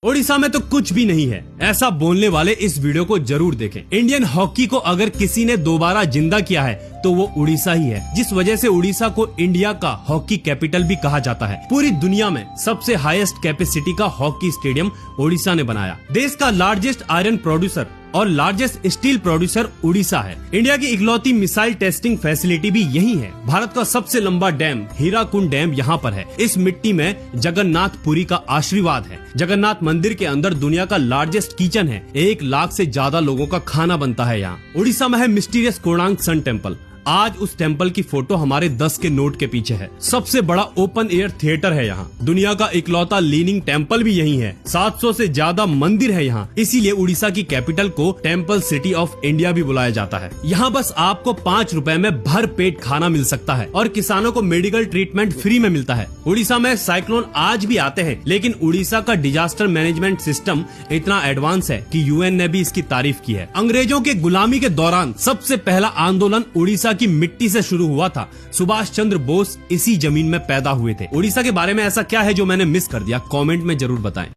ओडिशा में तो कुछ भी नहीं है, ऐसा बोलने वाले इस वीडियो को जरूर देखें। इंडियन हॉकी को अगर किसी ने दोबारा जिंदा किया है तो वो उड़ीसा ही है, जिस वजह से उड़ीसा को इंडिया का हॉकी कैपिटल भी कहा जाता है। पूरी दुनिया में सबसे हाईएस्ट कैपेसिटी का हॉकी स्टेडियम उड़ीसा ने बनाया। देश का लार्जेस्ट आयरन प्रोड्यूसर और लार्जेस्ट स्टील प्रोड्यूसर उड़ीसा है। इंडिया की इकलौती मिसाइल टेस्टिंग फैसिलिटी भी यही है। भारत का सबसे लंबा डैम हीराकुंड डैम यहाँ पर है। इस मिट्टी में जगन्नाथपुरी का आशीर्वाद है। जगन्नाथ मंदिर के अंदर दुनिया का लार्जेस्ट किचन है। 1 लाख से ज्यादा लोगों का खाना बनता है यहाँ। उड़ीसा में है मिस्टीरियस कोणार्क सन टेम्पल। आज उस टेम्पल की फोटो हमारे 10 के नोट के पीछे है। सबसे बड़ा ओपन एयर थिएटर है यहाँ। दुनिया का इकलौता लीनिंग टेम्पल भी यही है। 700 से ज्यादा मंदिर है यहाँ। इसीलिए उड़ीसा की कैपिटल को टेम्पल सिटी ऑफ इंडिया भी बुलाया जाता है। यहाँ बस आपको 5 रुपए में भर पेट खाना मिल सकता है और किसानों को मेडिकल ट्रीटमेंट फ्री में मिलता है। उड़ीसा में साइक्लोन आज भी आते हैं, लेकिन उड़ीसा का डिजास्टर मैनेजमेंट सिस्टम इतना एडवांस है कि यूएन ने भी इसकी तारीफ की है। अंग्रेजों के गुलामी के दौरान सबसे पहला आंदोलन उड़ीसा की मिट्टी से शुरू हुआ था। सुभाष चंद्र बोस इसी जमीन में पैदा हुए थे। उड़ीसा के बारे में ऐसा क्या है जो मैंने मिस कर दिया, कमेंट में जरूर बताएं।